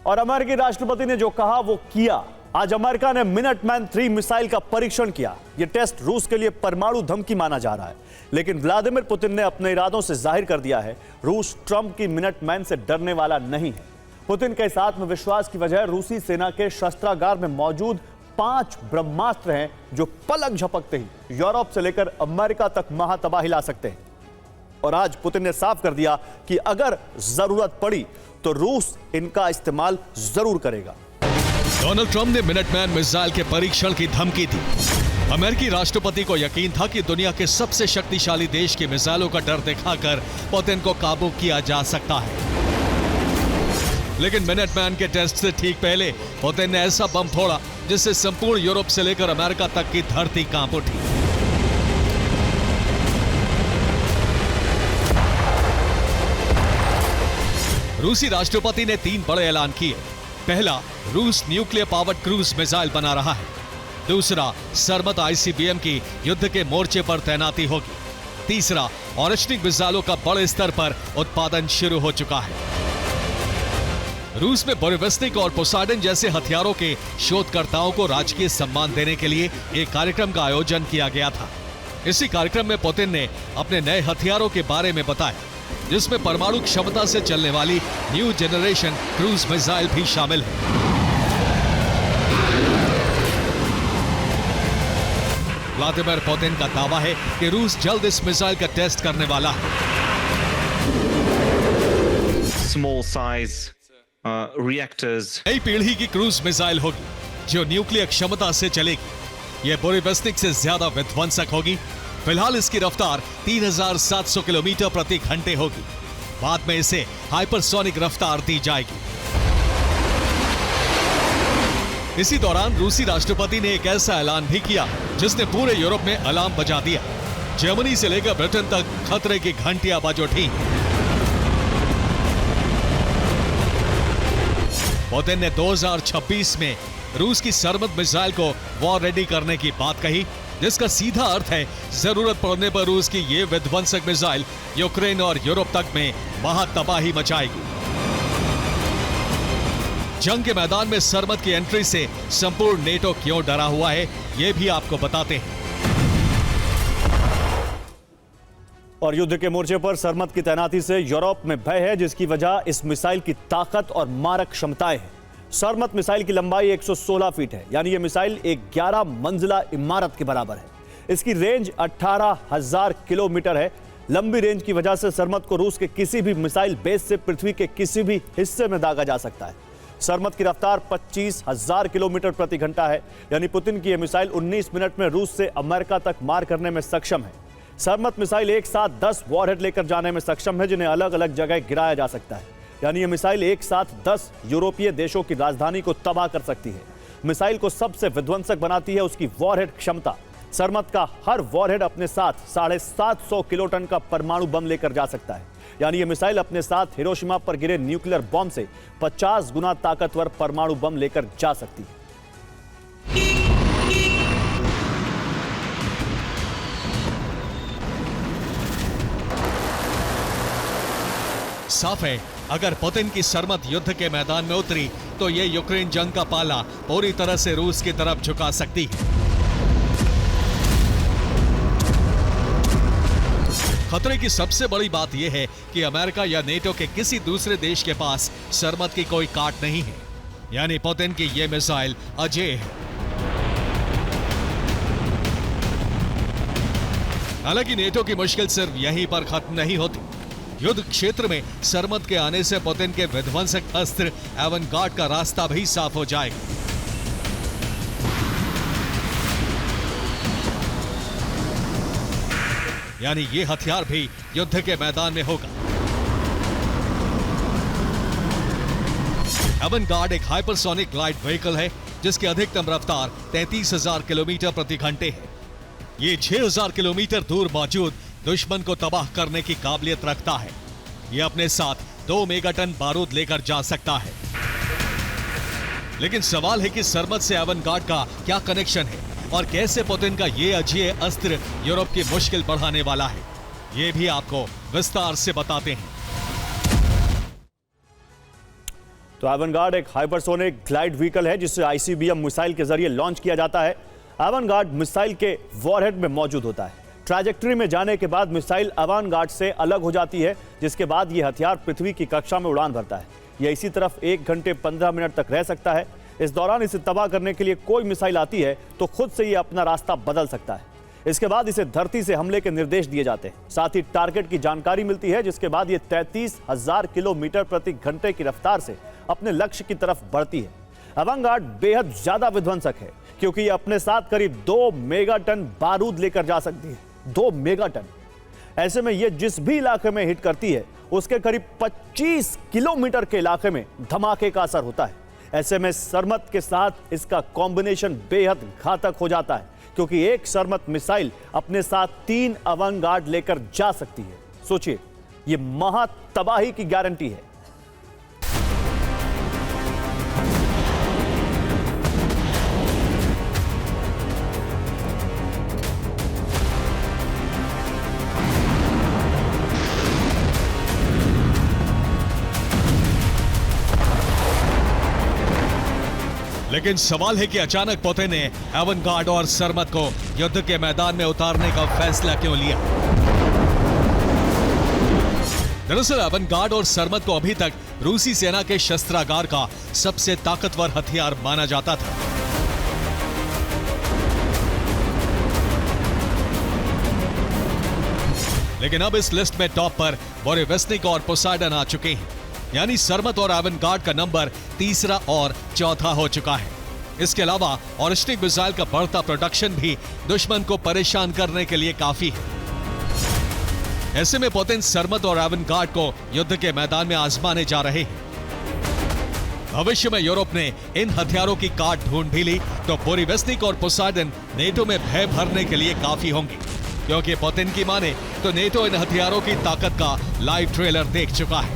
और अमेरिकी राष्ट्रपति ने जो कहा वो किया। आज अमेरिका ने मिनटमैन 3 मिसाइल का परीक्षण किया। यह टेस्ट रूस के लिए परमाणु धमकी माना जा रहा है, लेकिन व्लादिमीर पुतिन ने अपने इरादों से जाहिर कर दिया है, रूस ट्रंप की मिनटमैन से डरने वाला नहीं है। पुतिन के इस आत्मविश्वास की वजह रूसी सेना के शस्त्रागार में मौजूद 5 ब्रह्मास्त्र हैं, जो पलक झपकते ही यूरोप से लेकर अमेरिका तक महातबाही ला सकते हैं। और आज पुतिन ने साफ कर दिया कि अगर जरूरत पड़ी तो रूस इनका इस्तेमाल जरूर करेगा। डोनाल्ड ट्रंप ने मिनटमैन मिसाइल के परीक्षण की धमकी दी। अमेरिकी राष्ट्रपति को यकीन था कि दुनिया के सबसे शक्तिशाली देश की मिसाइलों का डर दिखाकर पुतिन को काबू किया जा सकता है, लेकिन मिनटमैन के टेस्ट से ठीक पहले पुतिन ने ऐसा बम फोड़ा जिससे संपूर्ण यूरोप से लेकर अमेरिका तक की धरती कांप उठी। रूसी राष्ट्रपति ने 3 बड़े ऐलान किए। पहला, रूस न्यूक्लियर पावर्ड क्रूज मिसाइल बना रहा है। दूसरा, सरमत आईसीबीएम की युद्ध के मोर्चे पर तैनाती होगी। तीसरा, ऑरेस्टिक मिसाइलों का बड़े स्तर पर उत्पादन शुरू हो चुका है। रूस में बोरिवस्टिक और पोसाइडन जैसे हथियारों के शोधकर्ताओं को राजकीय सम्मान देने के लिए एक कार्यक्रम का आयोजन किया गया था। इसी कार्यक्रम में पुतिन ने अपने नए हथियारों के बारे में बताया, जिसमें परमाणु क्षमता से चलने वाली न्यू जनरेशन क्रूज मिसाइल भी शामिल है। व्लादिमीर पुतिन का दावा है कि रूस जल्द इस मिसाइल का टेस्ट करने वाला है। Small size reactors. नई पीढ़ी की क्रूज मिसाइल होगी जो न्यूक्लियर क्षमता से चलेगी। यह बोरिवस्टिक से ज्यादा विध्वंसक होगी। फिलहाल इसकी रफ्तार 3700 किलोमीटर प्रति घंटे होगी। बाद में इसे हाइपरसोनिक रफ्तार दी जाएगी। इसी दौरान रूसी राष्ट्रपति ने एक ऐसा ऐलान भी किया जिसने पूरे यूरोप में अलार्म बजा दिया। जर्मनी से लेकर ब्रिटेन तक खतरे की घंटियां बज उठी। पुतिन ने 2026 में रूस की सरमत मिसाइल को वॉर रेडी करने की बात कही, जिसका सीधा अर्थ है जरूरत पड़ने पर रूस की ये विध्वंसक मिसाइल यूक्रेन और यूरोप तक में महातबाही मचाएगी। जंग के मैदान में सरमत की एंट्री से संपूर्ण नेटो क्यों डरा हुआ है, ये भी आपको बताते हैं। और युद्ध के मोर्चे पर सरमत की तैनाती से यूरोप में भय है, जिसकी वजह इस मिसाइल की ताकत और मारक क्षमताएं हैं। सरमत मिसाइल की लंबाई 116 फीट है, यानी यह मिसाइल एक 11 मंजिला इमारत के बराबर है। इसकी रेंज 18,000 किलोमीटर है। लंबी रेंज की वजह से सरमत को रूस के किसी भी मिसाइल बेस से पृथ्वी के किसी भी हिस्से में दागा जा सकता है। सरमत की रफ्तार 25,000 किलोमीटर प्रति घंटा है, यानी पुतिन की यह मिसाइल 19 मिनट में रूस से अमेरिका तक मार करने में सक्षम है। सरमत मिसाइल एक साथ 10 वॉरहेड लेकर जाने में सक्षम है, जिन्हें अलग अलग जगह गिराया जा सकता है। यानी यह मिसाइल एक साथ 10 यूरोपीय देशों की राजधानी को तबाह कर सकती है। मिसाइल को सबसे विध्वंसक बनाती है उसकी वॉरहेड क्षमता। सरमत का हर वॉरहेड अपने साथ 750 किलोटन का परमाणु बम लेकर जा सकता है। यानी यह मिसाइल अपने साथ हिरोशिमा पर गिरे न्यूक्लियर बम से 50 गुना ताकतवर परमाणु बम लेकर जा सकती है। साफ है, अगर पुतिन की सरमत युद्ध के मैदान में उतरी तो यह यूक्रेन जंग का पाला पूरी तरह से रूस की तरफ झुका सकती है। खतरे की सबसे बड़ी बात यह है कि अमेरिका या नेटो के किसी दूसरे देश के पास सरमत की कोई काट नहीं है, यानी पुतिन की यह मिसाइल अजेय है। हालांकि नेटो की मुश्किल सिर्फ यहीं पर खत्म नहीं होती। युद्ध क्षेत्र में सरमत के आने से पुतिन के विध्वंसक अस्त्र एवनगार्ड का रास्ता भी साफ हो जाएगा। यानी ये हथियार भी युद्ध के मैदान में होगा। एवनगार्ड एक हाइपरसोनिक ग्लाइड व्हीकल है, जिसकी अधिकतम रफ्तार 33,000 किलोमीटर प्रति घंटे है। ये 6,000 किलोमीटर दूर मौजूद दुश्मन को तबाह करने की काबिलियत रखता है। यह अपने साथ 2 मेगाटन बारूद लेकर जा सकता है। लेकिन सवाल है कि सरमत से एवनगार्ड का क्या कनेक्शन है और कैसे पुतिन का ये अजेय अस्त्र यूरोप की मुश्किल बढ़ाने वाला है, ये भी आपको विस्तार से बताते हैं। तो एवनगार्ड एक हाइपरसोनिक ग्लाइड व्हीकल है जिसे आईसीबीएम मिसाइल के जरिए लॉन्च किया जाता है। एवनगार्ड मिसाइल के वॉरहेड में मौजूद होता है। ट्रैजेक्टरी में जाने के बाद मिसाइल एवनगार्ड से अलग हो जाती है, जिसके बाद यह हथियार पृथ्वी की कक्षा में उड़ान भरता है। यह इसी तरफ 1 घंटे 15 मिनट तक रह सकता है। इस दौरान इसे तबाह करने के लिए कोई मिसाइल आती है तो खुद से यह अपना रास्ता बदल सकता है। इसके बाद इसे धरती से हमले के निर्देश दिए जाते हैं। साथ ही टारगेट की जानकारी मिलती है, जिसके बाद यह 33,000 किलोमीटर प्रति घंटे की रफ्तार से अपने लक्ष्य की तरफ बढ़ती है। एवनगार्ड बेहद ज्यादा विध्वंसक है क्योंकि यह अपने साथ करीब 2 मेगाटन बारूद लेकर जा सकती है। 2 मेगाटन। ऐसे में यह जिस भी इलाके में हिट करती है उसके करीब 25 किलोमीटर के इलाके में धमाके का असर होता है। ऐसे में सरमत के साथ इसका कॉम्बिनेशन बेहद घातक हो जाता है क्योंकि एक सरमत मिसाइल अपने साथ 3 एवनगार्ड लेकर जा सकती है। सोचिए, यह महा तबाही की गारंटी है। लेकिन सवाल है कि अचानक पोते ने एवनगार्ड और सरमत को युद्ध के मैदान में उतारने का फैसला क्यों लिया? दरअसल एवनगार्ड और सरमत को अभी तक रूसी सेना के शस्त्रागार का सबसे ताकतवर हथियार माना जाता था। लेकिन अब इस लिस्ट में टॉप पर बोरिवेस्निक और पोसाइडन आ चुके हैं, यानी सरमत और एवनगार्ड का नंबर तीसरा और चौथा हो चुका है। इसके अलावा ऑरिस्टिक मिसाइल का बढ़ता प्रोडक्शन भी दुश्मन को परेशान करने के लिए काफी है। ऐसे में पुतिन सरमत और एवनगार्ड को युद्ध के मैदान में आजमाने जा रहे हैं। भविष्य में यूरोप ने इन हथियारों की काट ढूंढ भी ली तो बोरिवेस्निक और पोसाइडन नेटो में भय भरने के लिए काफी होंगे, क्योंकि पुतिन की माने तो नेटो इन हथियारों की ताकत का लाइव ट्रेलर देख चुका है।